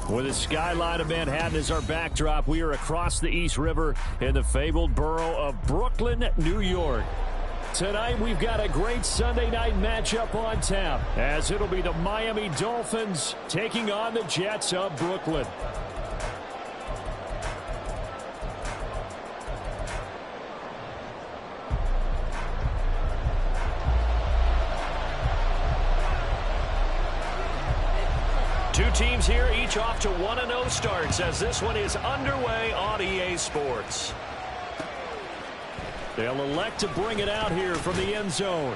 With the skyline of Manhattan as our backdrop, we are across the East River in the fabled borough of Brooklyn, New York. Tonight, we've got a great Sunday night matchup on tap, as it'll be the Miami Dolphins taking on the Jets of Brooklyn. Two teams here, each off to 1-0 starts as this one is underway on EA Sports. They'll elect to bring it out here from the end zone.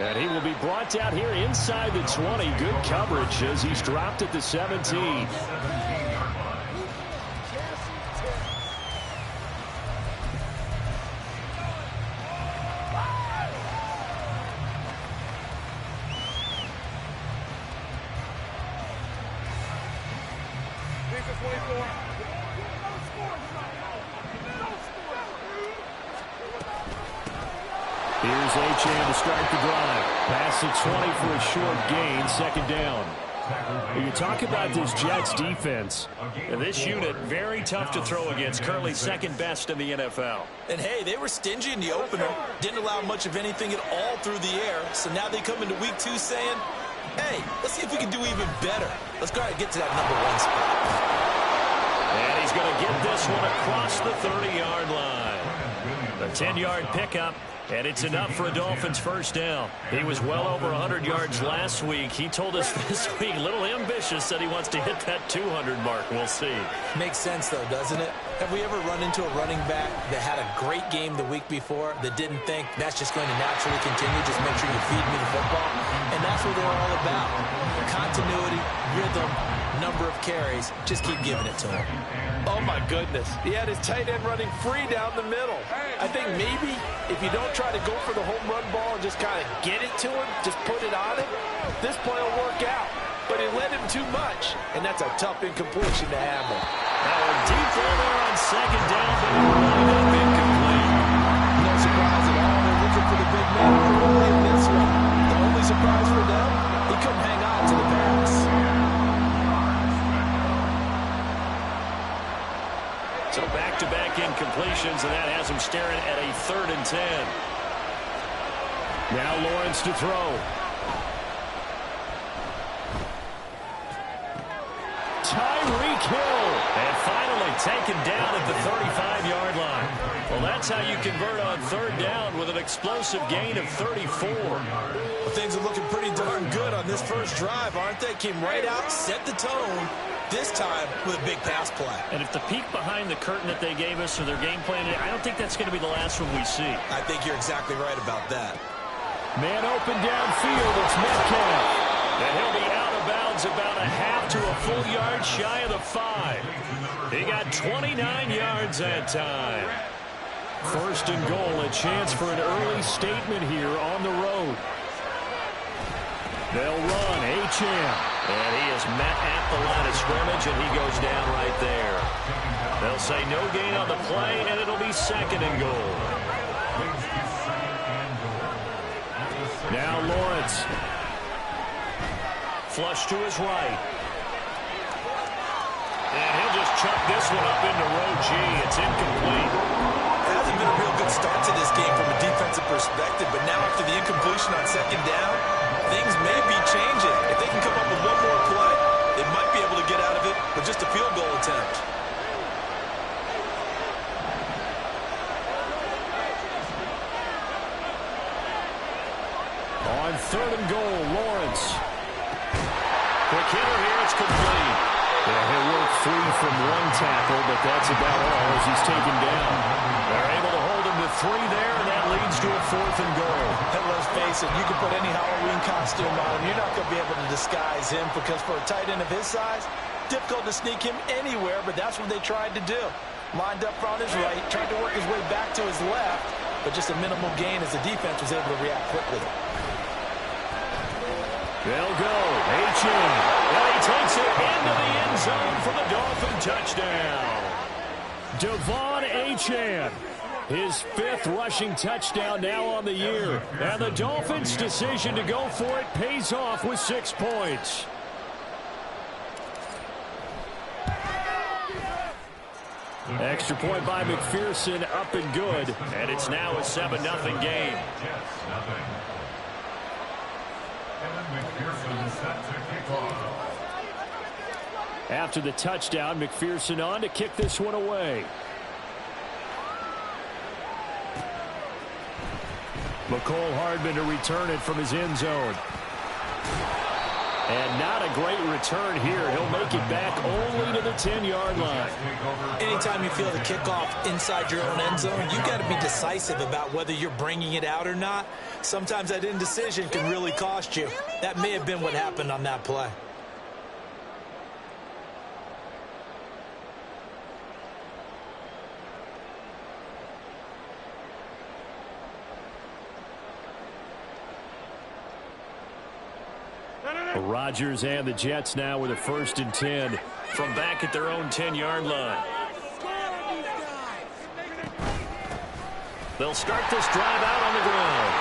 And he will be brought down here inside the 20. Good coverage as he's dropped at the 17. Here's Achane to start the drive. Pass the 20 for a short gain, second down. You talk about this Jets defense. And this unit, very tough to throw against. Currently second best in the NFL. And hey, they were stingy in the opener. Didn't allow much of anything at all through the air. So now they come into week 2 saying, hey, let's see if we can do even better. Let's go ahead and get to that number 1 spot. And he's going to get this one across the 30-yard line. A 10-yard pickup. And it's enough for a Dolphins first down. He was well over 100 yards last week. He told us this week, a little ambitious, said he wants to hit that 200 mark. We'll see. Makes sense, though, doesn't it? Have we ever run into a running back that had a great game the week before that didn't think that's just going to naturally continue? Just make sure you feed me the football. And that's what they're all about. Continuity, rhythm, number of carries. Just keep giving it to him. Oh, my goodness. He had his tight end running free down the middle. I think maybe if you don't try to go for the home run ball and just kind of get it to him, just put it on him, this play will work out. But he led him too much, and that's a tough incompletion to handle. Now a deep ball there on second down, but it will wind up incomplete. No surprise at all. They're looking for the big man early in this one. The only surprise for them, he couldn't hang on to the pass. So back-to-back incompletions, and that has him staring at a 3rd and 10. Now Lawrence to throw. Tyreek Hill. And finally taken down at the 35-yard line. Well, that's how you convert on 3rd down with an explosive gain of 34. Well, things are looking pretty darn good on this first drive, aren't they? Came right out, set the tone. This time with a big pass play. And if the peek behind the curtain that they gave us or their game plan, I don't think that's going to be the last one we see. I think you're exactly right about that. Man open downfield, it's Metcalf. And he'll be out of bounds about a half to a full yard shy of the 5. He got 29 yards that time. 1st and goal, a chance for an early statement here on the road. They'll run, Achane. And he is met at the line of scrimmage, and he goes down right there. They'll say no gain on the play, and it'll be 2nd and goal. Now Lawrence. Flush to his right. And he'll just chuck this one up into row G. It's incomplete. It hasn't been a real good start to this game from a defensive perspective, but now after the incompletion on 2nd down, things may be changing. If they can come up with one more play, they might be able to get out of it with just a field goal attempt. On 3rd and goal, Lawrence. Quick hitter here, it's complete. Yeah, he'll work free from one tackle, but that's about all as he's taken down. They're able to hold him to 3 there, and that leads to a 4th and goal. And let's face it, you can put any Halloween costume on him. You're not going to be able to disguise him because for a tight end of his size, Difficult to sneak him anywhere, but that's what they tried to do. Lined up on his right, tried to work his way back to his left, but just a minimal gain as the defense was able to react quickly. They'll go. H-in. And he takes it into the end zone for the Dolphin touchdown. Devon Achane. His 5th rushing touchdown now on the year. And the Dolphins' decision to go for it pays off with 6 points. Extra point by McPherson, up and good. And it's now a 7-0 game. After the touchdown, McPherson on to kick this one away. McCole Hardman to return it from his end zone. And not a great return here. He'll make it back only to the 10-yard line. Anytime you feel the kickoff inside your own end zone, you've got to be decisive about whether you're bringing it out or not. Sometimes that indecision can really cost you. That may have been what happened on that play. Rodgers and the Jets now with a 1st and 10 from back at their own 10-yard line. They'll start this drive out on the ground.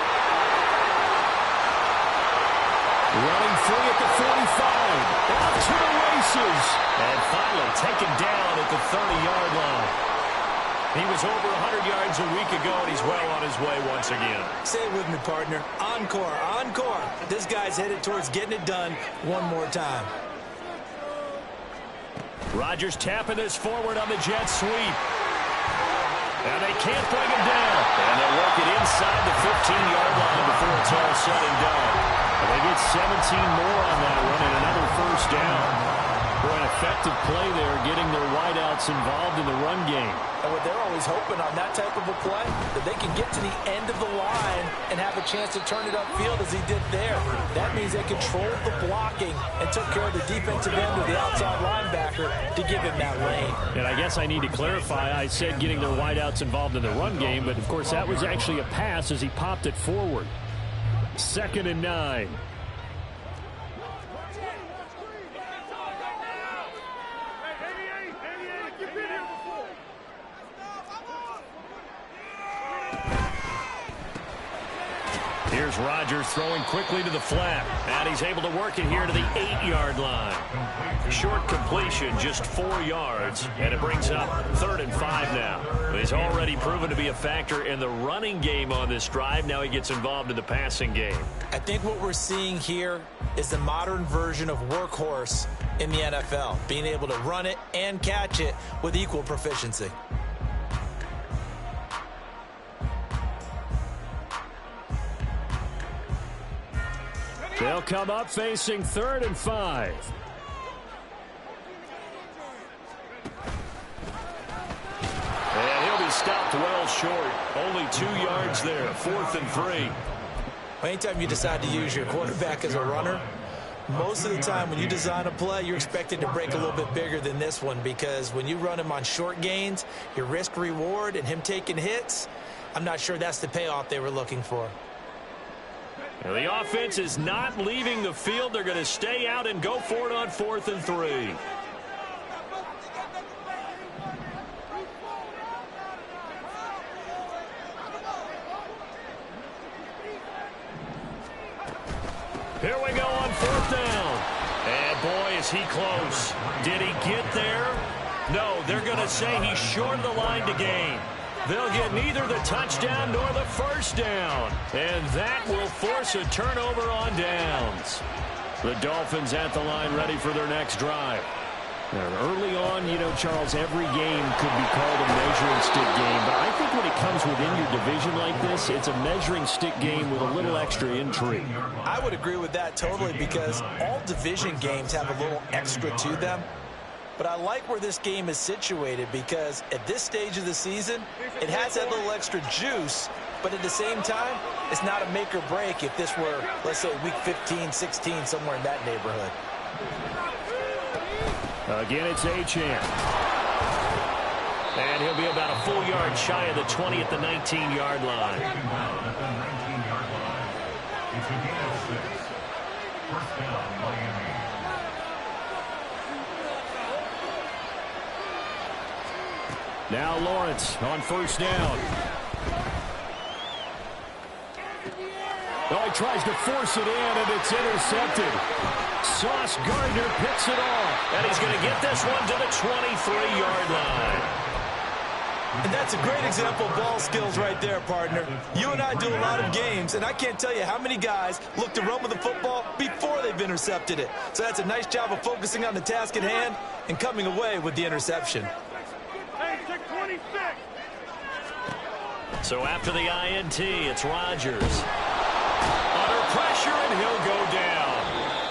Running free at the 45. Off to the races. And finally taken down at the 30-yard line. He was over 100 yards a week ago, and he's well on his way once again. Say it with me, partner. Encore, encore. This guy's headed towards getting it done one more time. Rodgers tapping this forward on the jet sweep. And they can't bring him down. And they'll work it inside the 15-yard line before it's all said and done. And they get 17 more on that one and another 1st down. For an effective play there, getting their wideouts involved in the run game. And what they're always hoping on that type of a play, that they can get to the end of the line and have a chance to turn it upfield as he did there. That means they controlled the blocking and took care of the defensive end of the outside linebacker to give him that lane. And I guess I need to clarify, I said getting their wideouts involved in the run game, but of course that was actually a pass as he popped it forward. 2nd and 9. Here's Rodgers throwing quickly to the flat. And he's able to work it here to the 8-yard line. Short completion, just 4 yards. And it brings up 3rd and 5 now. He's already proven to be a factor in the running game on this drive. Now he gets involved in the passing game. I think what we're seeing here is the modern version of workhorse in the NFL. Being able to run it and catch it with equal proficiency. They'll come up facing 3rd and 5. And he'll be stopped well short. Only 2 yards there. 4th and 3. Anytime you decide to use your quarterback as a runner, most of the time when you design a play, you're expected to break a little bit bigger than this one, because when you run him on short gains, your risk-reward and him taking hits, I'm not sure that's the payoff they were looking for. The offense is not leaving the field. They're going to stay out and go for it on 4th and 3. Here we go on 4th down. And boy, is he close. Did he get there? No, they're going to say he's short of the line to gain. They'll get neither the touchdown nor the 1st down. And that will force a turnover on downs. The Dolphins at the line ready for their next drive. Now, early on, you know, Charles, every game could be called a measuring stick game. But I think when it comes within your division like this, it's a measuring stick game with a little extra intrigue. I would agree with that totally, because all division games have a little extra to them. But I like where this game is situated, because at this stage of the season, it has that little extra juice, but at the same time, it's not a make or break if this were, let's say, week 15, 16, somewhere in that neighborhood. Again, it's Achane. And he'll be about a full yard shy of the 20 at the 19-yard line. It's a gain of 6. First down, Miami. Now Lawrence on first down. Oh, he tries to force it in, and it's intercepted. Sauce Gardner picks it off. And he's going to get this one to the 23-yard line. And that's a great example of ball skills right there, partner. You and I do a lot of games, and I can't tell you how many guys look to run with the football before they've intercepted it. So that's a nice job of focusing on the task at hand and coming away with the interception. Hey, check 26. So after the INT, it's Rodgers. Under pressure, and he'll go down.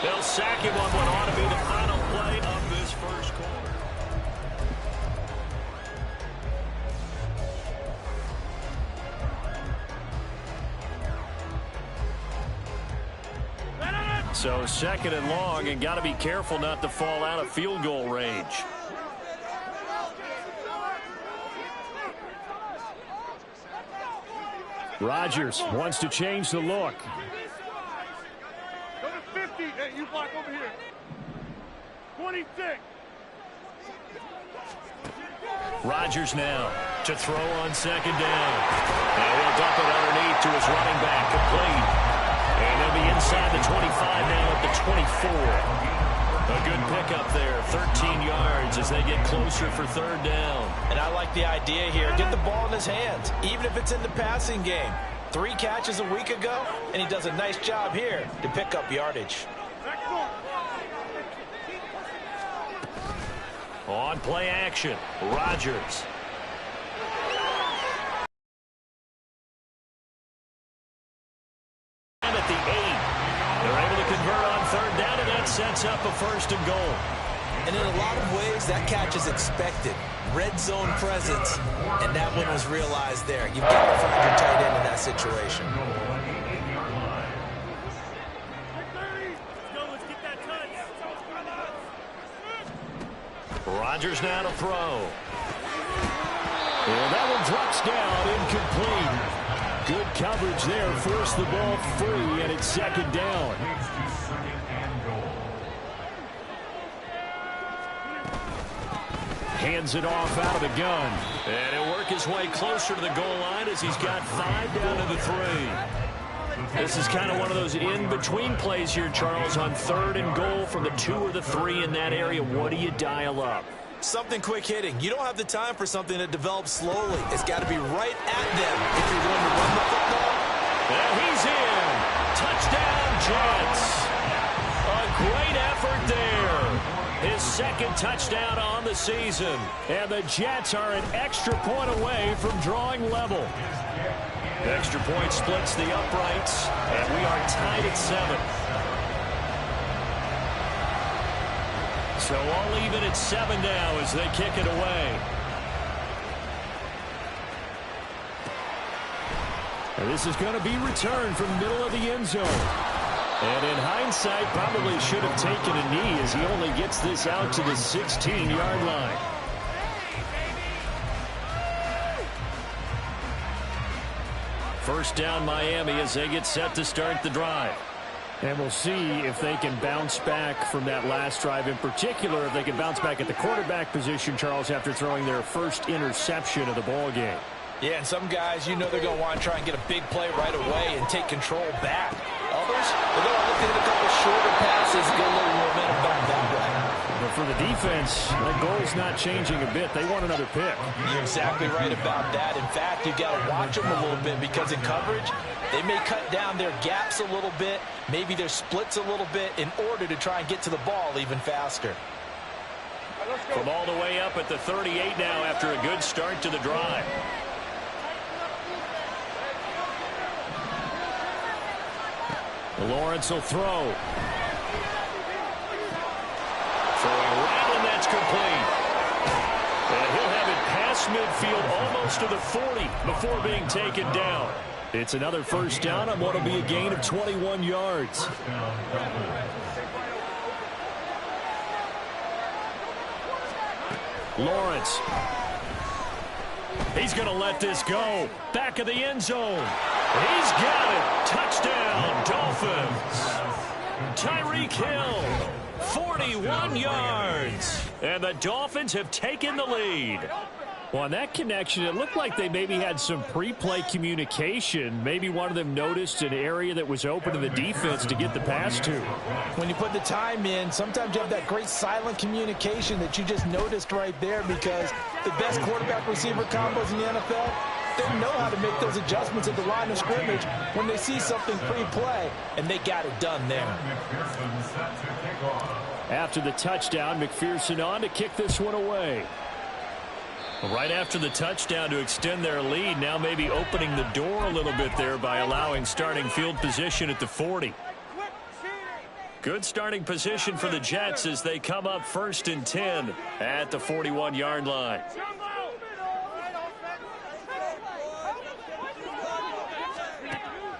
They'll sack him on what ought to be the final play of this first quarter. So second and long, and got to be careful not to fall out of field goal range. Rodgers wants to change the look. Go to 50. Hey, you block over here. 26. Rodgers now to throw on second down. And he'll dump it underneath to his running back, complete. And he'll be inside the 25 now at the 24. A good pickup there, 13 yards as they get closer for third down. And I like the idea here. Get the ball in his hands, even if it's in the passing game. 3 catches a week ago, and he does a nice job here to pick up yardage. On play action, Rodgers. And at the 8, they're able to convert on third down, and that sets up a first and goal. And in a lot of ways, that catch is expected. Red zone presence, and that one was realized there. You've got to find your tight end in that situation. Rodgers now to throw. Well, that one drops down, incomplete. Good coverage there, forced the ball free, and it's second down. Hands it off out of the gun. And he'll work his way closer to the goal line as he's got 5 down to the 3. This is kind of one of those in-between plays here, Charles, on third and goal from the 2 or the 3 in that area. What do you dial up? Something quick hitting. You don't have the time for something that develops slowly. It's got to be right at them if you're going to run the football. And he's in. Touchdown, Jets. A great effort there. His second touchdown on the season. And the Jets are an extra point away from drawing level. Extra point splits the uprights, and we are tied at 7. So all even at 7 now as they kick it away. And this is going to be returned from middle of the end zone. And in hindsight, probably should have taken a knee as he only gets this out to the 16-yard line. First down Miami as they get set to start the drive. And we'll see if they can bounce back from that last drive, in particular if they can bounce back at the quarterback position, Charles, after throwing their first interception of the ball game. Yeah, and some guys, you know they're going to want to try and get a big play right away and take control back. Others, they're going to look at a couple shorter passes, get a little momentum back that way. But for the defense, that goal's not changing a bit. They want another pick. You're exactly right about that. In fact, you've got to watch them a little bit because in coverage, they may cut down their gaps a little bit, maybe their splits a little bit in order to try and get to the ball even faster. From all the way up at the 38 now after a good start to the drive. Lawrence will throw. Throwing right, and that's complete. And he'll have it past midfield almost to the 40 before being taken down. It's another first down on what will be a gain of 21 yards. Lawrence. He's going to let this go. Back of the end zone. He's got it. Touchdown, Dolphins. Tyreek Hill, 41 yards. And the Dolphins have taken the lead. Well, on that connection, it looked like they maybe had some pre-play communication. Maybe one of them noticed an area that was open to the defense to get the pass to. When you put the time in, sometimes you have that great silent communication that you just noticed right there, because the best quarterback-receiver combos in the NFL, they know how to make those adjustments at the line of scrimmage when they see something pre-play, and they got it done there. After the touchdown, McPherson on to kick this one away. Right after the touchdown to extend their lead, now maybe opening the door a little bit there by allowing starting field position at the 40. Good starting position for the Jets as they come up 1st and 10 at the 41-yard line.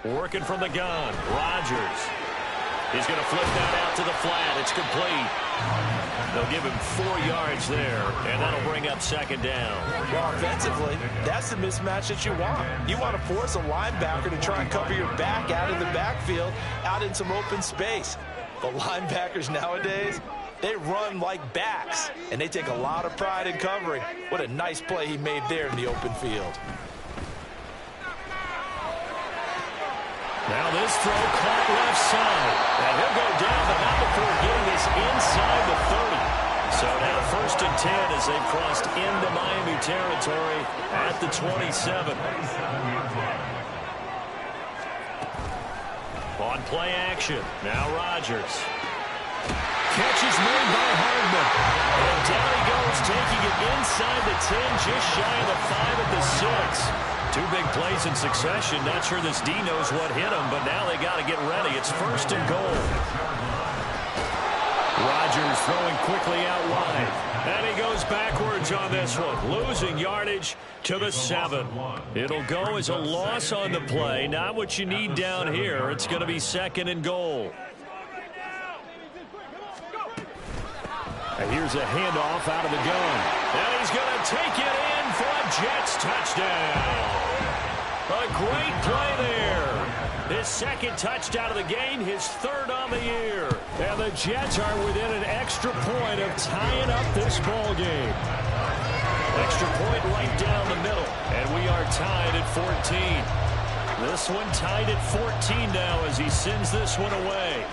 Working from the gun, Rodgers. He's going to flip that out to the flat. It's complete. They'll give him 4 yards there, and that'll bring up 2nd down. Well, offensively, that's the mismatch that you want. You want to force a linebacker to try and cover your back out in the backfield, out in some open space. The linebackers nowadays, they run like backs, and they take a lot of pride in covering. What a nice play he made there in the open field. Now this throw caught left side. And he'll go down, but not before getting this inside the 30. So now 1st and 10 as they've crossed into Miami territory at the 27. On play action, now Rodgers. Catch is made by Hardman. And down he goes, taking it inside the 10, just shy of the 5 at the 6. 2 big plays in succession. Not sure this D knows what hit him, but now they got to get ready. It's 1st and goal. Rodgers throwing quickly out wide. And he goes backwards on this one, losing yardage to the 7. It'll go as a loss on the play. Not what you need down here. It's going to be 2nd and goal. And here's a handoff out of the gun. And he's going to take it in for a Jets touchdown. A great play there. His 2nd touchdown of the game, his 3rd on the year. And the Jets are within an extra point of tying up this ball game. Extra point right down the middle. And we are tied at 14. This one tied at 14 now as he sends this one away.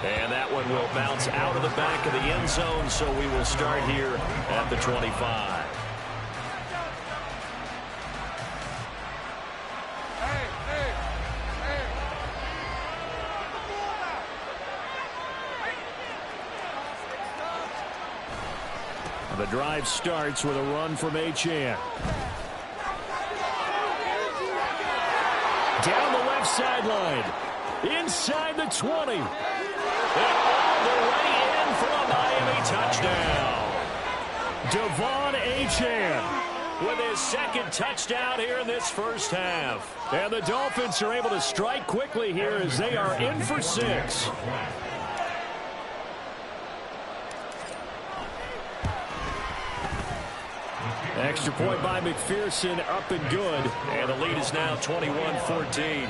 And that one will bounce out of the back of the end zone, so we will start here at the 25. The drive starts with a run from Achane. Down the left sideline. Inside the 20. And all the way in for a Miami touchdown. Devon Achane with his 2nd touchdown here in this 1st half. And the Dolphins are able to strike quickly here as they are in for 6. Extra point by McPherson, up and good. And the lead is now 21-14.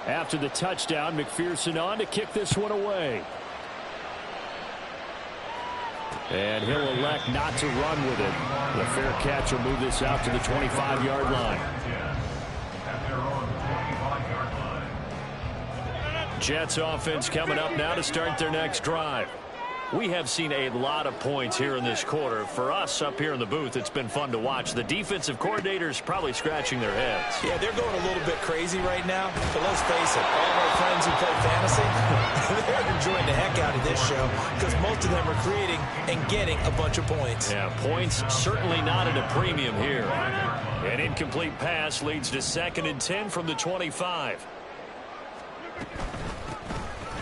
After the touchdown, McPherson on to kick this one away. And he'll elect not to run with it. The fair catch will move this out to the 25-yard line. Jets offense coming up now to start their next drive. We have seen a lot of points here in this quarter. For us up here in the booth, it's been fun to watch. The defensive coordinators probably scratching their heads. Yeah, they're going a little bit crazy right now. But let's face it, all of our friends who play fantasy, they're enjoying the heck out of this show because most of them are creating and getting a bunch of points. Yeah, points certainly not at a premium here. An incomplete pass leads to 2nd and 10 from the 25.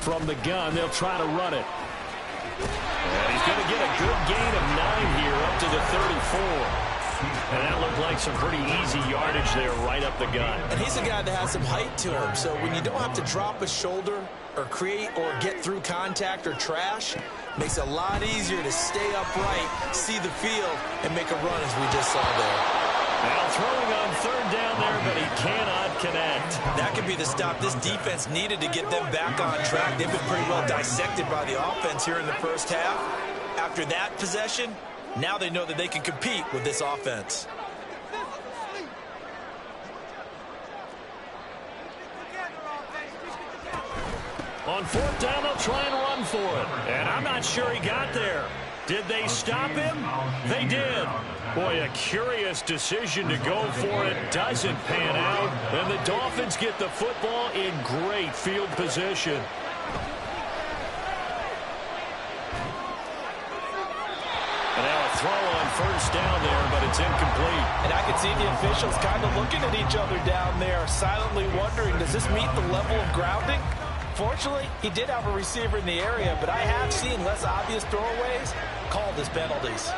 From the gun, they'll try to run it. And he's going to get a good gain of 9 here up to the 34. And that looks looked like some pretty easy yardage there right up the gut. And he's a guy that has some height to him, so when you don't have to drop a shoulder or create or get through contact or trash, makes it a lot easier to stay upright, see the field, and make a run as we just saw there. Now throwing on third down there, but he cannot connect. That could be the stop this defense needed to get them back on track. They've been pretty well dissected by the offense here in the first half. After that possession, now they know that they can compete with this offense. On fourth down, they'll try and run for it. And I'm not sure he got there. Did they stop him? They did. Boy, a curious decision to go for it. Doesn't pan out. And the Dolphins get the football in great field position. And now a throw on first down there, but it's incomplete. And I can see the officials kind of looking at each other down there, silently wondering, does this meet the level of grounding? Fortunately, he did have a receiver in the area, but I have seen less obvious throwaways called as penalties.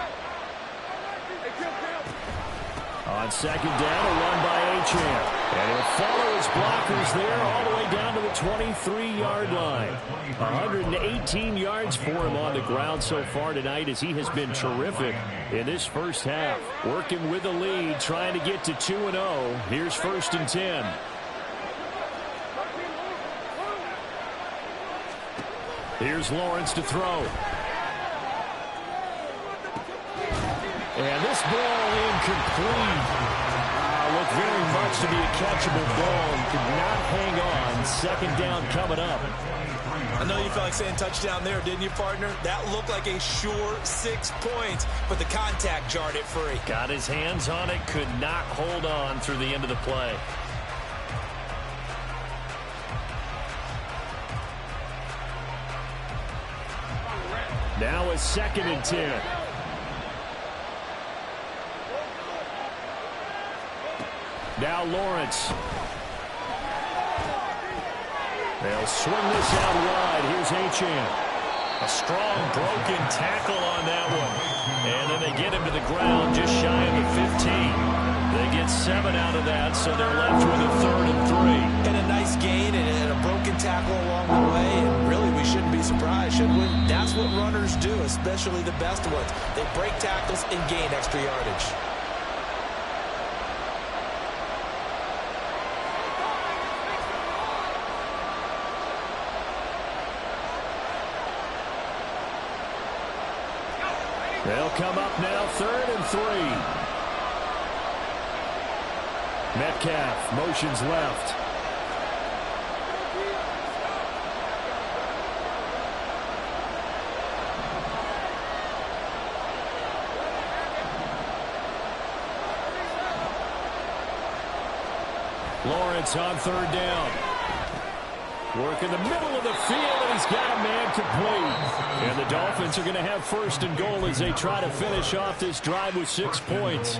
On second down, a run by Achane. And he'll follow his blockers there all the way down to the 23-yard line. 118 yards for him on the ground so far tonight as he has been terrific in this first half. Working with the lead, trying to get to 2-0. Here's first and 10. Here's Lawrence to throw. And this ball incomplete. Looked very much to be a catchable ball. Could not hang on. Second down coming up. I know you felt like saying touchdown there, didn't you, partner? That looked like a sure 6 points, but the contact jarred it free. Got his hands on it, could not hold on through the end of the play. Now a second and 10. Now Lawrence. They'll swing this out wide. Here's Achane. A strong broken tackle on that one. And then they get him to the ground just shy of the 15. They get 7 out of that, so they're left with a 3rd and 3. And a nice gain and a broken tackle along the way. And really, we shouldn't be surprised, should we? That's what runners do, especially the best ones. They break tackles and gain extra yardage. They'll come up now 3rd and 3. Metcalf motions left. Lawrence on 3rd down. Work in the middle of the field, and he's got a man complete. And the Dolphins are going to have 1st and goal as they try to finish off this drive with 6 points.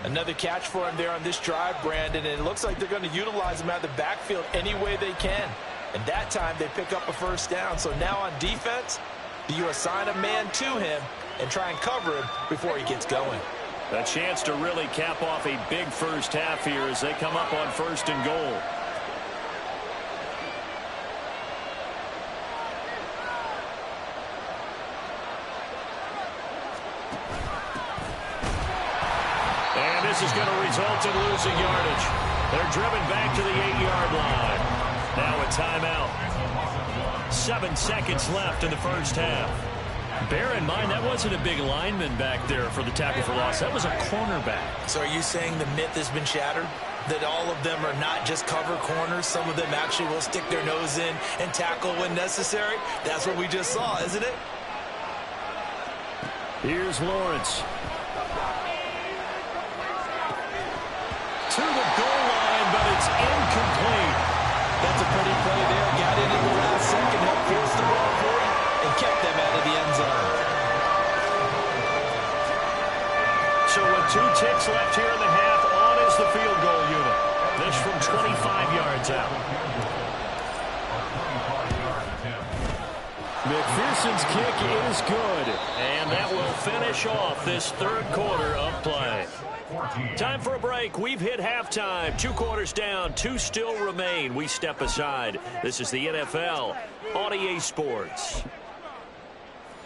Another catch for him there on this drive, Brandon, and it looks like they're going to utilize him out of the backfield any way they can. And that time they pick up a 1st down. So now on defense, do you assign a man to him and try and cover him before he gets going? A chance to really cap off a big first half here as they come up on 1st and goal. And this is going to result in losing yardage. They're driven back to the 8-yard line. Now a timeout. 7 seconds left in the first half. Bear in mind, that wasn't a big lineman back there for the tackle for loss. That was a cornerback. So are you saying the myth has been shattered? That all of them are not just cover corners? Some of them actually will stick their nose in and tackle when necessary? That's what we just saw, isn't it? Here's Lawrence. To the goal line, but it's incomplete. That's a pretty play there. Got in the last second, helped force the ball free, and kept them out of the end zone. So with 2 ticks left here in the half, on is the field goal unit. This from 25 yards out. McPherson's kick is good. And that will finish off this third quarter of play. Time for a break. We've hit halftime. 2 quarters down. 2 still remain. We step aside. This is the NFL on EA Sports.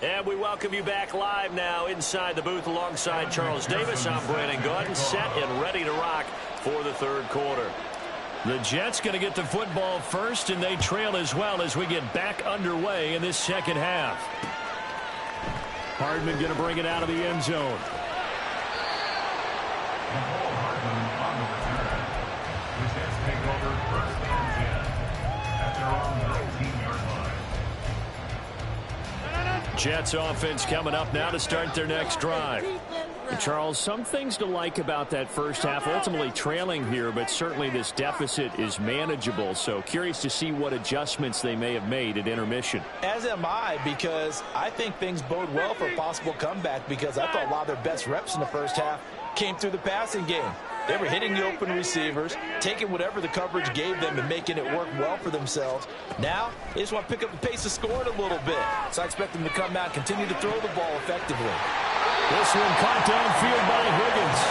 And we welcome you back live now inside the booth alongside Charles Davis. I'm Brandon Gordon, set and ready to rock for the third quarter. The Jets going to get the football first, and they trail as well as we get back underway in this second half. Hardman going to bring it out of the end zone. Jets offense coming up now to start their next drive. Charles, some things to like about that first half. Ultimately trailing here, but certainly this deficit is manageable. So curious to see what adjustments they may have made at intermission. As am I, because I think things bode well for a possible comeback, because I thought a lot of their best reps in the first half came through the passing game. They were hitting the open receivers, taking whatever the coverage gave them and making it work well for themselves. Now, they just want to pick up the pace of scoring a little bit. So I expect them to come out and continue to throw the ball effectively. This one caught downfield by Higgins.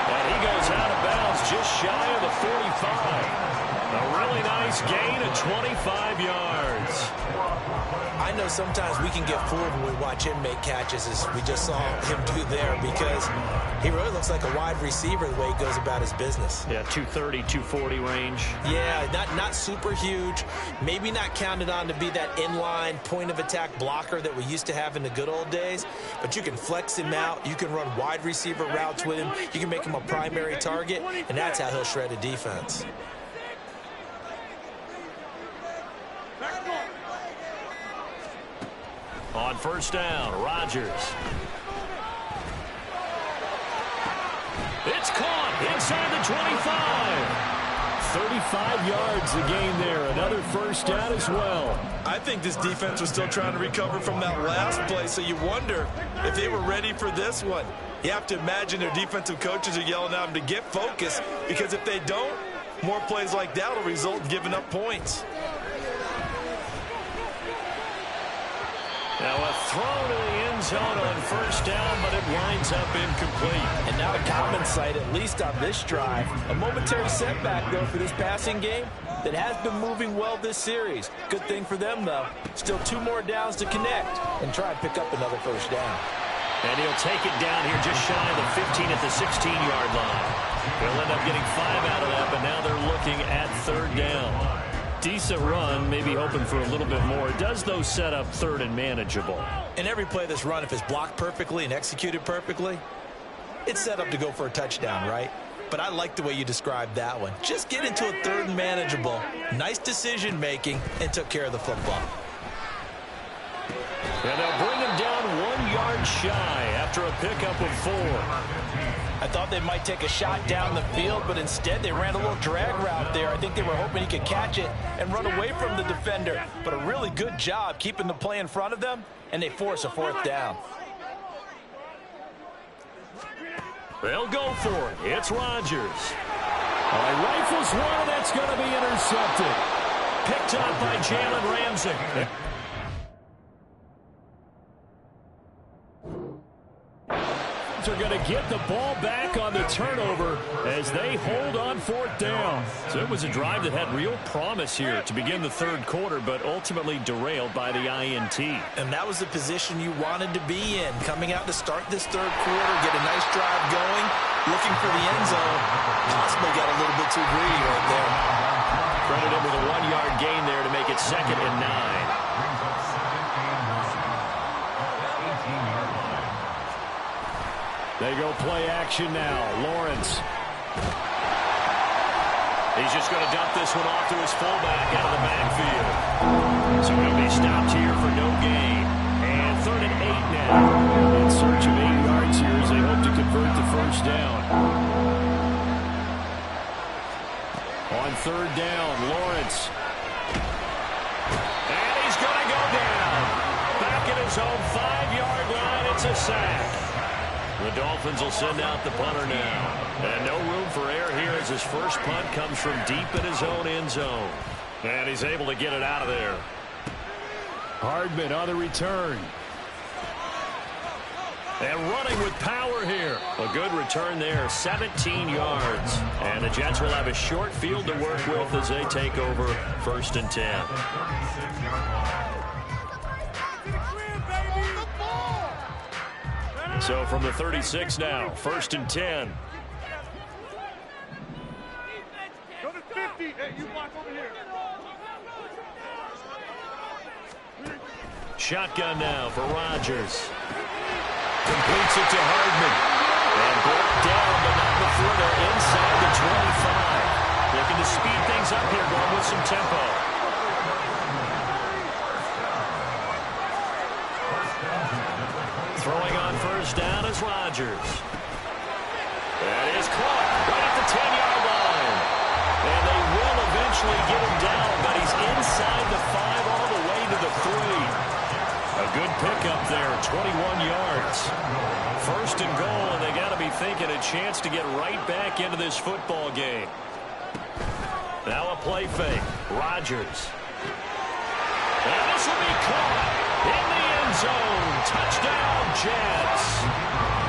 And he goes out of bounds just shy of the 45. A really nice gain of 25 yards. I know sometimes we can get fooled when we watch him make catches, as we just saw him do there, because he really looks like a wide receiver the way he goes about his business. Yeah, 230, 240 range. Yeah, not super huge. Maybe not counted on to be that inline point-of-attack blocker that we used to have in the good old days, but you can flex him out. You can run wide receiver routes with him. You can make him a primary target, and that's how he'll shred a defense. On first down, Rodgers. It's caught inside the 25. 35 yards the gain there. Another first down as well. I think this defense was still trying to recover from that last play, so you wonder if they were ready for this one. You have to imagine their defensive coaches are yelling at them to get focused, because if they don't, more plays like that will result in giving up points. Now a throw to the end zone on first down, but it winds up incomplete. And now a common sight, at least on this drive. A momentary setback, though, for this passing game that has been moving well this series. Good thing for them, though. Still 2 more downs to connect and try and pick up another first down. And he'll take it down here just shy of the 15 at the 16-yard line. They'll end up getting 5 out of that, but now they're looking at third down. Decent run, maybe hoping for a little bit more. It does, though, set up third and manageable. And every play that's run, if it's blocked perfectly and executed perfectly, it's set up to go for a touchdown, right? But I like the way you described that one. Just get into a third and manageable, nice decision-making, and took care of the football. And they'll bring him down 1 yard shy after a pickup of 4. I thought they might take a shot down the field, but instead they ran a little drag route there. I think they were hoping he could catch it and run away from the defender. But a really good job keeping the play in front of them, and they force a 4th down. They'll go for it. It's Rodgers. Rifles one, that's going to be intercepted. Picked up by Jalen Ramsey. Are going to get the ball back on the turnover as they hold on 4th down. So it was a drive that had real promise here to begin the third quarter, but ultimately derailed by the INT. And that was the position you wanted to be in, coming out to start this third quarter, get a nice drive going, looking for the end zone. Possibly got a little bit too greedy right there. Credit him with a 1 yard gain there to make it 2nd and 9. They go play action now. Lawrence. He's just going to dump this one off to his fullback out of the backfield. So he'll be stopped here for no gain. And 3rd and 8 now. In search of 8 yards here as they hope to convert the first down. On 3rd down, Lawrence. And he's going to go down. Back at his own 5-yard line. It's a sack. The Dolphins will send out the punter now. And no room for error here as his first punt comes from deep in his own end zone. And he's able to get it out of there. Hardman on the return. And running with power here. A good return there, 17 yards. And the Jets will have a short field to work with as they take over 1st and 10. So from the 36 now, 1st and 10. Go to 50. Hey, you block over here. Shotgun now for Rodgers. Completes it to Hardman. And brought down, but not before they're inside the 25. Looking to speed things up here, going with some tempo. Throwing on 1st down is Rodgers. That is caught right at the 10-yard line. And they will eventually get him down, but he's inside the 5 all the way to the 3. A good pickup there, 21 yards. 1st and goal, and they got to be thinking a chance to get right back into this football game. Now a play fake. Rodgers. And this will be caught in the end zone. Touchdown, Jets.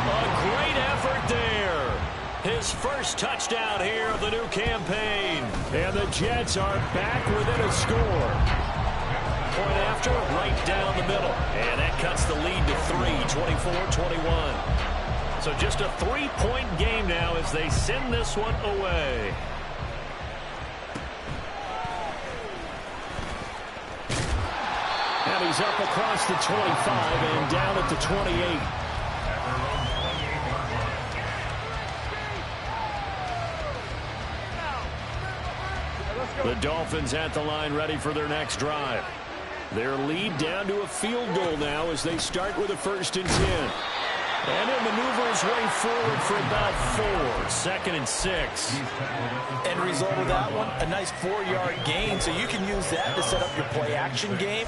A great effort there. His first touchdown here of the new campaign. And the Jets are back within a score. Point after, right down the middle. And that cuts the lead to 3, 24-21. So just a 3-point game now as they send this one away. And he's up across the 25 and down at the 28. The Dolphins at the line ready for their next drive. Their lead down to a field goal now as they start with a 1st and 10. And he'll maneuver his way forward for about 4. 2nd and 6. End result of that one, a nice 4-yard gain. So you can use that to set up your play-action game,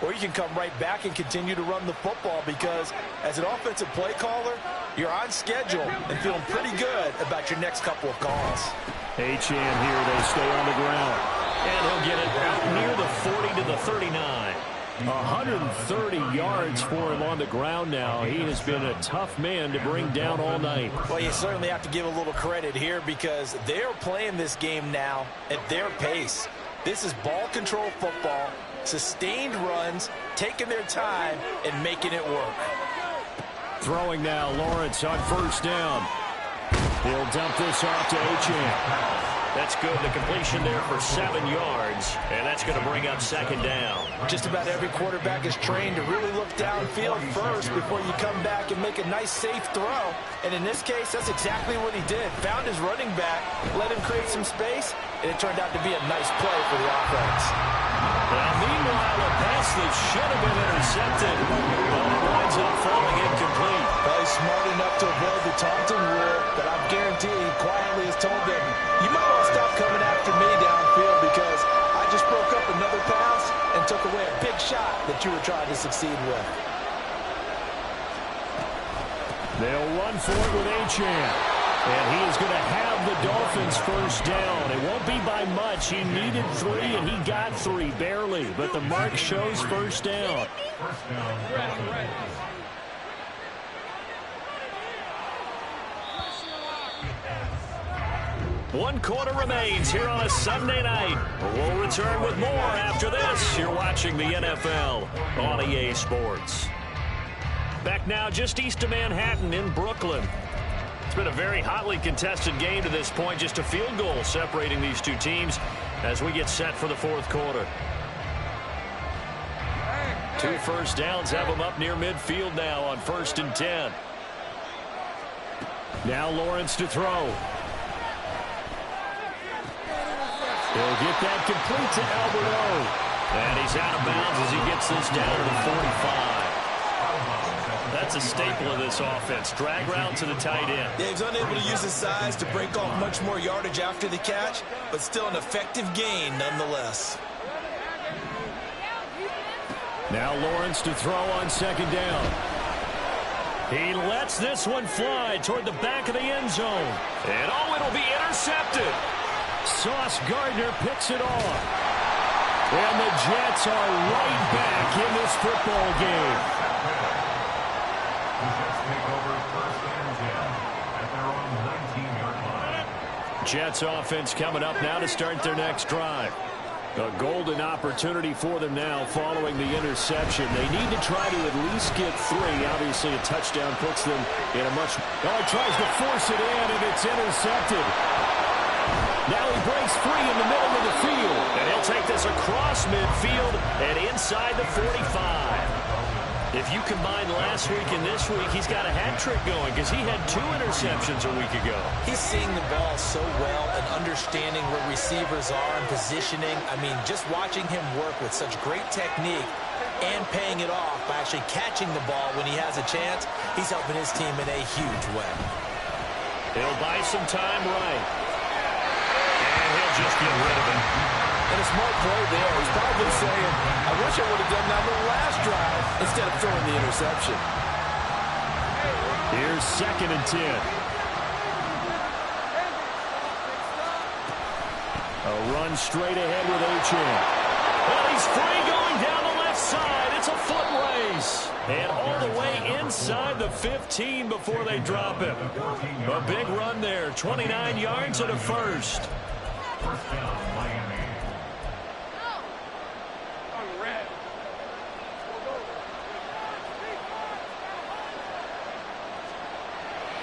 or you can come right back and continue to run the football because as an offensive play caller, you're on schedule and feeling pretty good about your next couple of calls. Achane here, they stay on the ground. And he'll get it out near the 40 to the 39. 130 yards for him on the ground now. He has been a tough man to bring down all night. Well, you certainly have to give a little credit here because they're playing this game now at their pace. This is ball control football, sustained runs, taking their time, and making it work. Throwing now, Lawrence on 1st down. He'll dump this off to Achane. That's good. The completion there for 7 yards, and that's going to bring up 2nd down. Just about every quarterback is trained to really look downfield first before you come back and make a nice, safe throw. And in this case, that's exactly what he did. Found his running back, let him create some space, and it turned out to be a nice play for the offense. Well, meanwhile, a pass that should have been intercepted. Well, it winds up falling incomplete. Well, he's smart enough to avoid the taunting rule, but I'm guaranteeing he quietly has told them, you might want to stop coming after me downfield because I just broke up another pass and took away a big shot that you were trying to succeed with. They'll run for it with Achane. And he is going to have the Dolphins 1st down. It won't be by much. He needed 3, and he got 3, barely. But the mark shows 1st down. One quarter remains here on a Sunday night. We'll return with more after this. You're watching the NFL on EA Sports. Back now just east of Manhattan in Brooklyn. It's been a very hotly contested game to this point. Just a field goal separating these two teams as we get set for the 4th quarter. 2 1st downs have them up near midfield now on 1st and 10. Now Lawrence to throw. He'll get that complete to Alberto. And he's out of bounds as he gets this down to the 45. That's a staple of this offense. Drag route to the tight end. Yeah, he's unable to use his size to break off much more yardage after the catch, but still an effective gain nonetheless. Now Lawrence to throw on 2nd down. He lets this one fly toward the back of the end zone. And oh, it'll be intercepted. Sauce Gardner picks it off. And the Jets are right back in this football game. Jets offense coming up now to start their next drive. A golden opportunity for them now following the interception. They need to try to at least get 3. Obviously, a touchdown puts them in a much... Oh, he tries to force it in, and it's intercepted. Now he breaks free in the middle of the field. And he'll take this across midfield and inside the 45. If you combine last week and this week, he's got a hat trick going because he had 2 interceptions a week ago. He's seeing the ball so well and understanding where receivers are and positioning. I mean, just watching him work with such great technique and paying it off by actually catching the ball when he has a chance, he's helping his team in a huge way. He'll buy some time right. And he'll just get rid of it. And a smart play there. He's probably saying, I wish I would have done that in the last drive instead of throwing the interception. Here's 2nd and 10. A run straight ahead with Achane. Well, he's free going down the left side. It's a foot race. And all the way inside the 15 before they drop him. A big run there. 29 yards and a first. First down, Miami.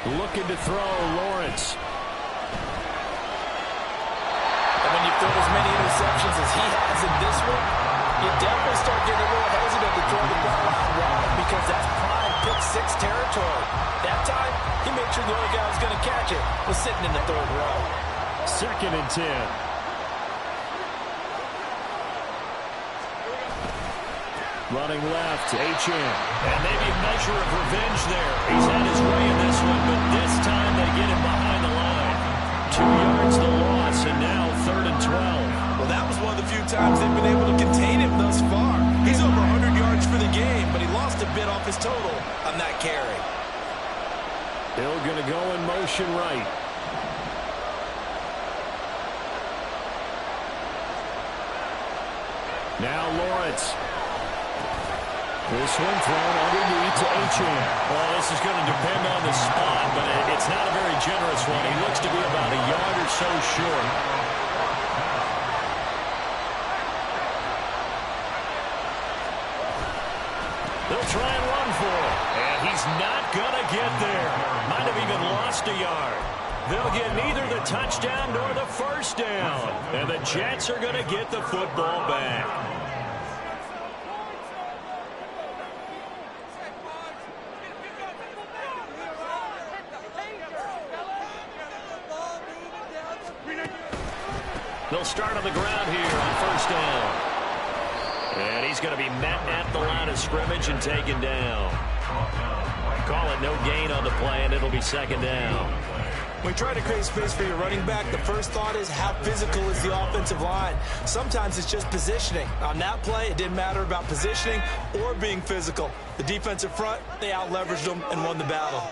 Looking to throw, Lawrence. And when you've thrown as many interceptions as he has in this one, you definitely start getting a little hesitant to throw the ball out wide because that's prime pick-6 territory. That time, he made sure the only guy who was going to catch it was sitting in the 3rd row. 2nd and 10. Running left, Achane. And maybe a measure of revenge there. He's had his way in this one, but this time they get him behind the line. 2 yards the loss, and now 3rd and 12. Well, that was one of the few times they've been able to contain him thus far. He's over 100 yards for the game, but he lost a bit off his total on that carry. Hill going to go in motion right. Now Lawrence. This one thrown underneath to Achane. Well, this is going to depend on the spot, but it's not a very generous one. He looks to be about a yard or so short. They'll try and run for it. And he's not going to get there. Might have even lost a yard. They'll get neither the touchdown nor the first down. And the Jets are going to get the football back. They'll start on the ground here on first down. And he's going to be met at the line of scrimmage and taken down. Call it no gain on the play, and it'll be 2nd down. When you try to create space for your running back, the first thought is how physical is the offensive line. Sometimes it's just positioning. On that play, it didn't matter about positioning or being physical. The defensive front, they out-leveraged them and won the battle.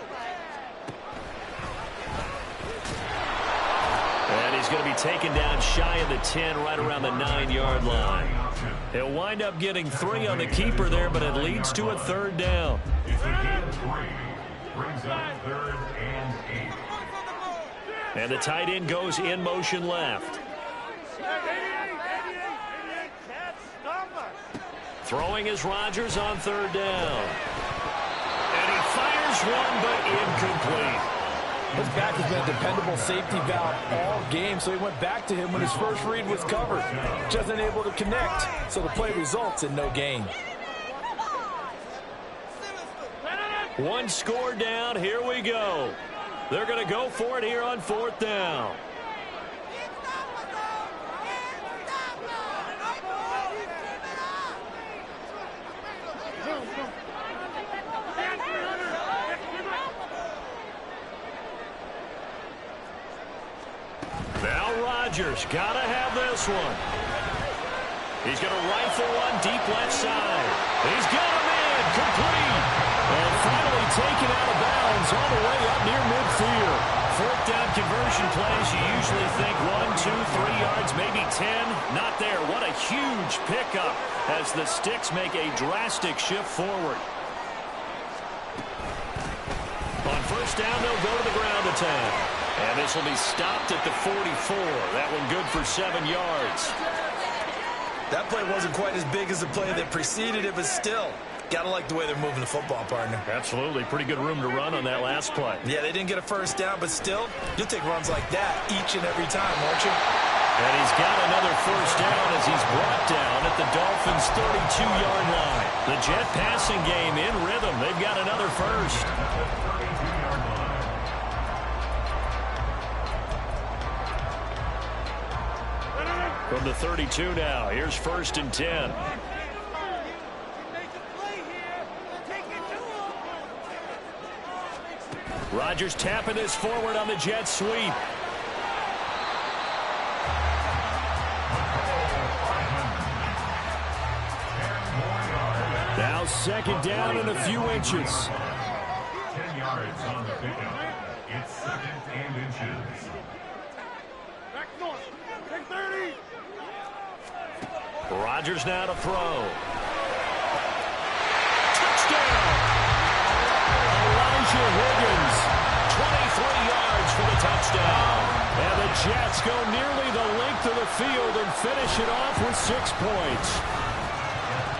And he's going to be taken down shy of the 10, right around the 9-yard line. He'll wind up getting 3 on the keeper there, but it leads to a 3rd down. And the tight end goes in motion left. Throwing is Rodgers on 3rd down. And he fires one, but incomplete. His back has been a dependable safety valve all game, so he went back to him when his first read was covered. Just unable to connect, so the play results in no gain. One score down. Here we go. They're going to go for it here on 4th down. Now Rodgers got to have this one. He's going to rifle one deep left side. He's got him in. Complete. And finally taken out of bounds all the way up near midfield. 4th down conversion plays, you usually think 1, 2, 3 yards, maybe 10, not there. What a huge pickup as the Sticks make a drastic shift forward. On first down, they'll go to the ground attack. And this will be stopped at the 44. That one good for 7 yards. That play wasn't quite as big as the play that preceded it, but still, gotta like the way they're moving the football, partner. Absolutely. Pretty good room to run on that last play. Yeah, they didn't get a first down, but still, you'll take runs like that each and every time, won't you? And he's got another first down as he's brought down at the Dolphins' 32-yard line. The Jet passing game in rhythm. They've got another first. From the 32 now, here's first and 10. Rodgers tapping this forward on the jet sweep. Now second down and a few inches. 10 yards on the pickup. It's second and inches. Back north. Take 30. Rodgers now to throw. Touchdown! Elijah Higgins, 23 yards for the touchdown. And the Jets go nearly the length of the field and finish it off with 6 points.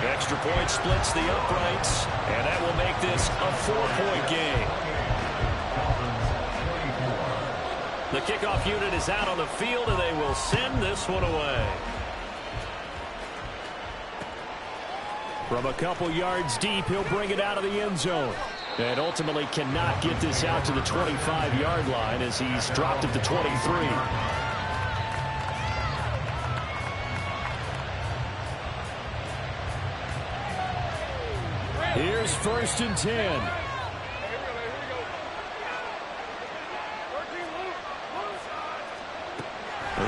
Extra point splits the uprights, and that will make this a 4-point game. The kickoff unit is out on the field, and they will send this one away. From a couple yards deep, he'll bring it out of the end zone. And ultimately cannot get this out to the 25-yard line as he's dropped at the 23. Here's first and 10.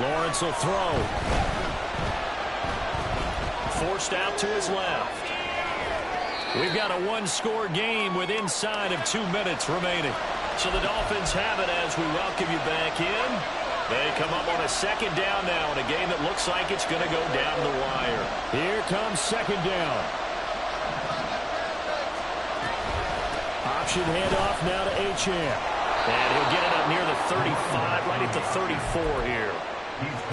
Lawrence will throw. Forced out to his left. We've got a one-score game with inside of 2 minutes remaining. So the Dolphins have it as we welcome you back in. They come up on a second down now in a game that looks like it's going to go down the wire. Here comes second down. Option handoff now to Achane. And he'll get it up near the 35, right at the 34 here.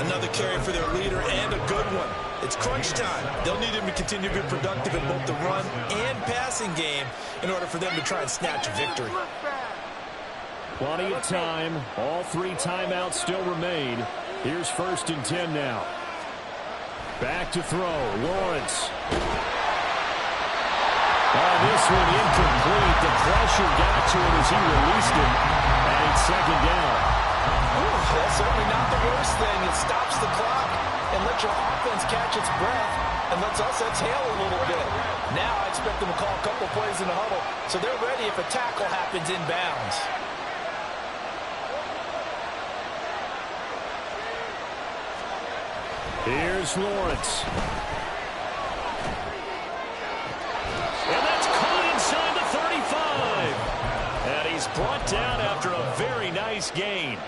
Another carry for their leader and a good one. It's crunch time. They'll need him to continue to be productive in both the run and passing game in order for them to try and snatch a victory. Plenty of time. All 3 timeouts still remain. Here's first and 10 now. Back to throw. Lawrence. This one incomplete. The pressure got to him as he released it. And it's second down. That's certainly not the worst thing. It stops the clock and lets your offense catch its breath and lets us exhale a little bit. Now I expect them to call a couple plays in the huddle so they're ready if a tackle happens inbounds. Here's Lawrence. And that's caught inside the 35. And he's brought down after a very nice gain.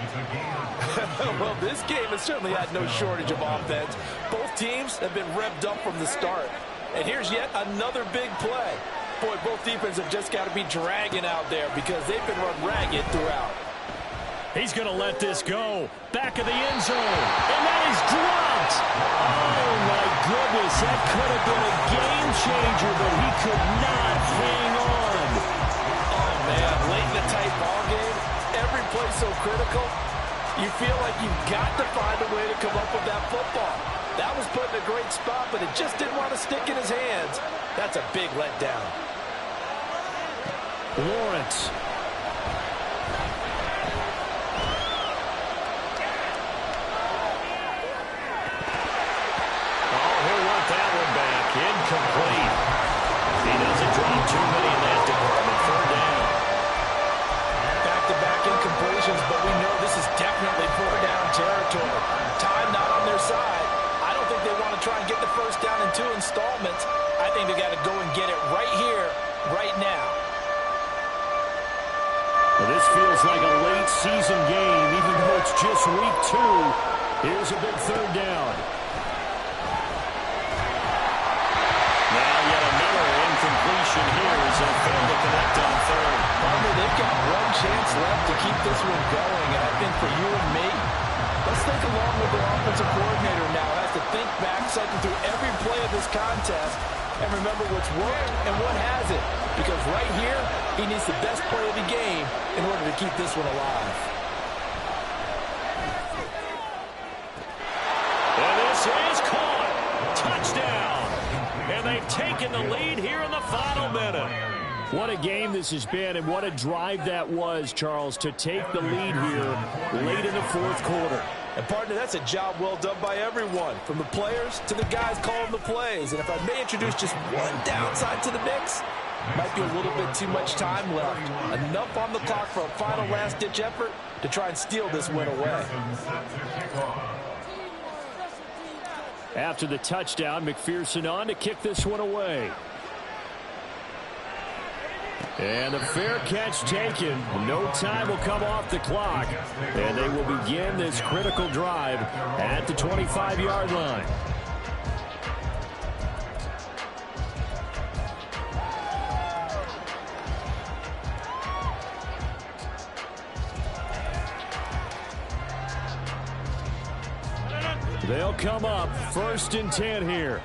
Well, this game has certainly had no shortage of offense. Both teams have been revved up from the start. And here's yet another big play. Boy, both defenses have just got to be dragging out there because they've been run ragged throughout. He's going to let this go. Back of the end zone. And that is dropped. Oh, my goodness. That could have been a game changer, but he could not hang on. Oh, man. Late in a tight ball game. Every play so critical. You feel like you've got to find a way to come up with that football. That was put in a great spot, but it just didn't want to stick in his hands. That's a big letdown. Lawrence. Incomplete. He doesn't drop too many in that department. Third down. Back-to-back incompletions, but we know this is definitely 4-down territory. Time not on their side. I don't think they want to try and get the first down in 2 installments. I think they got to go and get it right here, right now. Well, this feels like a late season game, even though it's just week 2. Here's a big third down. defensive coordinator now has to think back, cycle through every play of this contest, and remember what's worked and what hasn't. Because right here, he needs the best play of the game in order to keep this one alive. And this is caught. Touchdown. And they've taken the lead here in the final minute. What a game this has been, and what a drive that was, Charles, to take the lead here late in the fourth quarter. And, partner, that's a job well done by everyone, from the players to the guys calling the plays. And if I may introduce just one downside to the mix, might be a little bit too much time left. Enough on the clock for a final last-ditch effort to try and steal this win away. After the touchdown, McPherson on to kick this one away. And a fair catch taken. No time will come off the clock. And they will begin this critical drive at the 25-yard line. They'll come up 1st and 10 here.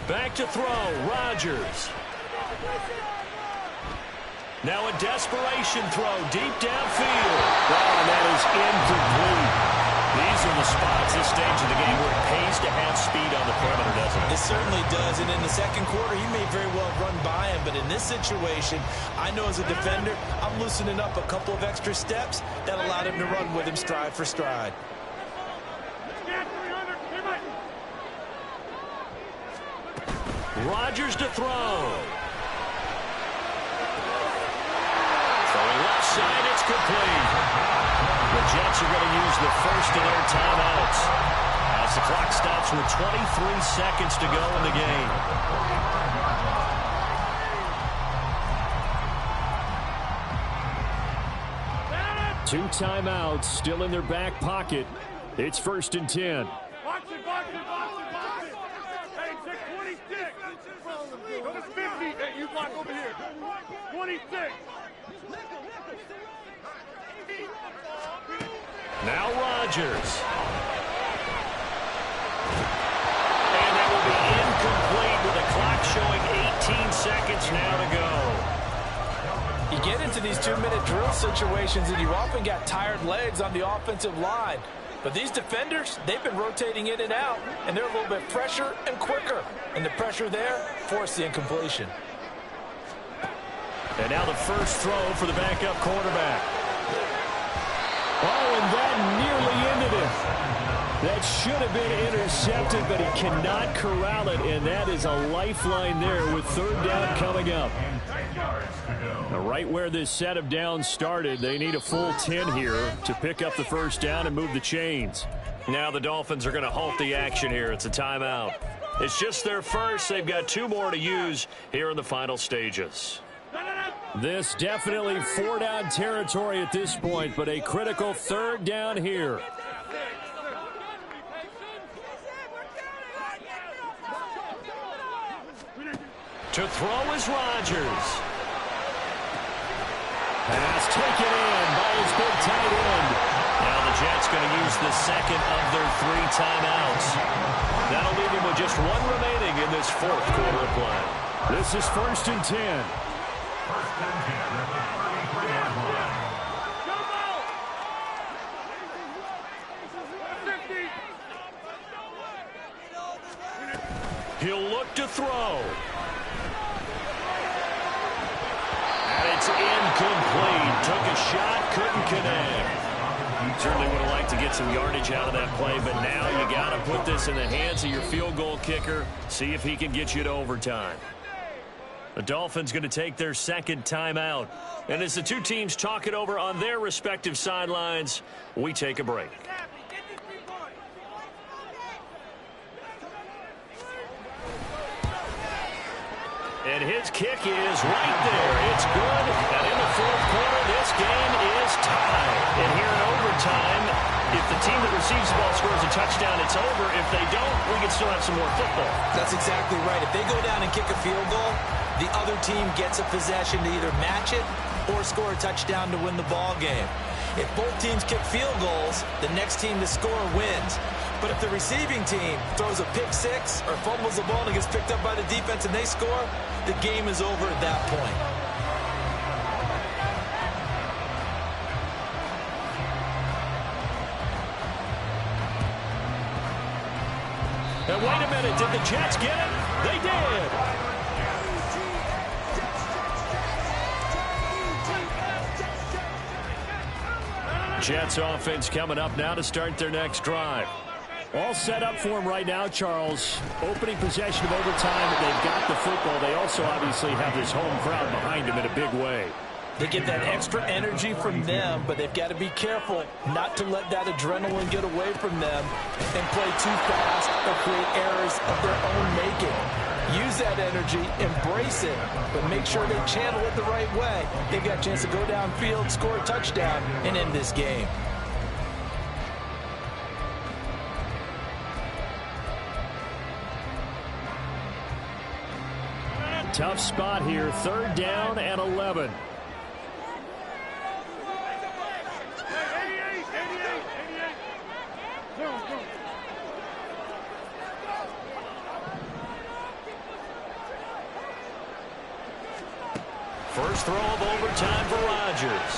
Back to throw, Rodgers. Now a desperation throw deep downfield. Oh, and that is incomplete. These are the spots, this stage of the game, where it pays to have speed on the perimeter, doesn't it? It certainly does, and in the second quarter, he may very well run by him, but in this situation, I know as a defender, I'm loosening up a couple of extra steps that allowed him to run with him stride for stride. Rodgers to throw. Throwing left side, it's complete. The Jets are going to use the first of their timeouts as the clock stops with 23 seconds to go in the game. Two timeouts still in their back pocket. It's 1st and 10. Box it, box it, box it, box it. Hey, 26. Go to 50. Hey, you block over here. 26. Now Rodgers. And that will be incomplete with the clock showing 18 seconds now to go. You get into these 2-minute drill situations and you often got tired legs on the offensive line. But these defenders, they've been rotating in and out, and they're a little bit fresher and quicker. And the pressure there forced the incompletion. And now the first throw for the backup quarterback. Oh, and that nearly ended it. That should have been intercepted, but he cannot corral it, and that is a lifeline there with 3rd down coming up. Right where this set of downs started, they need a full 10 here to pick up the first down and move the chains. Now the Dolphins are going to halt the action here. It's a timeout. It's just their first. They've got 2 more to use here in the final stages. This definitely 4-down territory at this point, but a critical 3rd down here. To throw is Rodgers. Pass taken in by his big tight end. Now the Jets going to use the second of their 3 timeouts. That'll leave them with just 1 remaining in this 4th quarter of play. This is 1st and 10. He'll look to throw. And it's incomplete. Took a shot, couldn't connect. Certainly would have liked to get some yardage out of that play, but now you got to put this in the hands of your field goal kicker. See if he can get you to overtime. The Dolphins going to take their 2nd timeout. And as the 2 teams talk it over on their respective sidelines, we take a break. And his kick is right there. It's good. And in the 4th quarter, this game is tied. And here if the team that receives the ball scores a touchdown, it's over. If they don't, we can still have some more football. That's exactly right. If they go down and kick a field goal, the other team gets a possession to either match it or score a touchdown to win the ball game. If both teams kick field goals, the next team to score wins. But if the receiving team throws a pick six or fumbles the ball and gets picked up by the defense and they score, the game is over at that point. And wait a minute, did the Jets get it? They did. Jets offense coming up now to start their next drive. All set up for them right now, Charles. Opening possession of overtime. They've got the football. They also obviously have this home crowd behind them in a big way. They get that extra energy from them, but they've got to be careful not to let that adrenaline get away from them and play too fast or create errors of their own making. Use that energy, embrace it, but make sure they channel it the right way. They've got a chance to go downfield, score a touchdown, and end this game. Tough spot here. 3rd down and 11. First throw of overtime for Rodgers.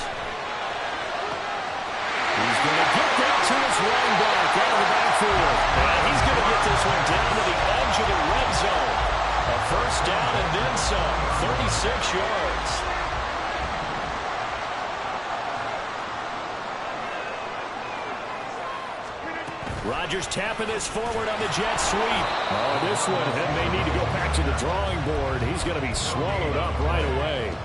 He's going to get that to his running back out of the backfield. And he's going to get this one down to the edge of the red zone. A first down and then some. 36 yards. Rodgers tapping this forward on the jet sweep. Oh, this one may need to go back to the drawing board. He's going to be swallowed up right away.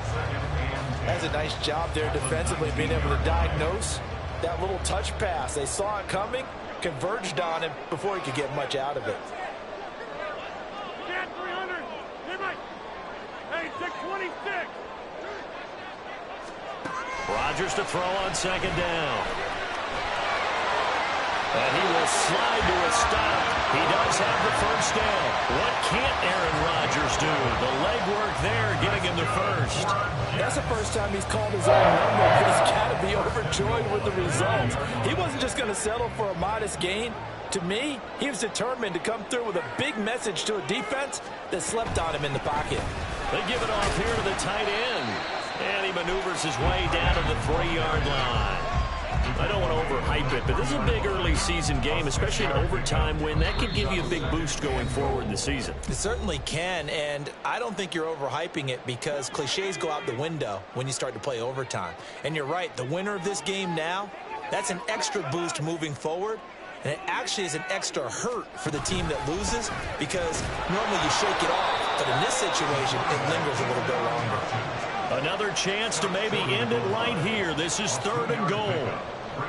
That's a nice job there defensively, being able to diagnose that little touch pass. They saw it coming, converged on him before he could get much out of it. Rodgers to throw on 2nd down. And he will slide to a stop. He does have the first down. What can't Aaron Rodgers do? The legwork there getting him the first. That's the first time he's called his own number, but he's got to be overjoyed with the results. He wasn't just going to settle for a modest gain. To me, he was determined to come through with a big message to a defense that slept on him in the pocket. They give it off here to the tight end. And he maneuvers his way down to the 3-yard line. I don't want to overhype it, but this is a big early season game, especially an overtime win. That could give you a big boost going forward in the season. It certainly can, and I don't think you're overhyping it because cliches go out the window when you start to play overtime. And you're right, the winner of this game now, that's an extra boost moving forward. And it actually is an extra hurt for the team that loses because normally you shake it off. But in this situation, it lingers a little bit longer. Another chance to maybe end it right here. This is 3rd and goal. And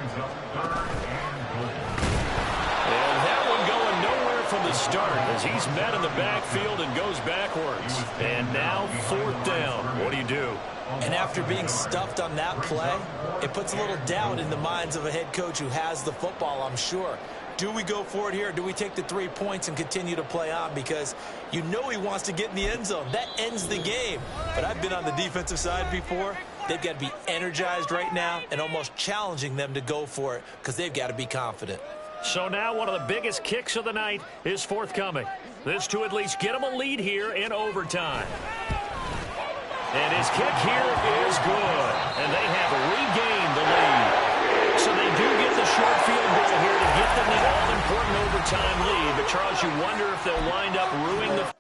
that one going nowhere from the start as he's met in the backfield and goes backwards. And now 4th down. What do you do? And after being stuffed on that play, it puts a little doubt in the minds of a head coach who has the football, I'm sure. Do we go for it here? Or do we take the 3 points and continue to play on? Because you know he wants to get in the end zone. That ends the game. But I've been on the defensive side before. They've got to be energized right now and almost challenging them to go for it because they've got to be confident. So now one of the biggest kicks of the night is forthcoming. This to at least get them a lead here in overtime. And his kick here is good. And they have regained the lead. So they do get the short field goal here to get them the all-important overtime lead. But, Charles, you wonder if they'll wind up ruining the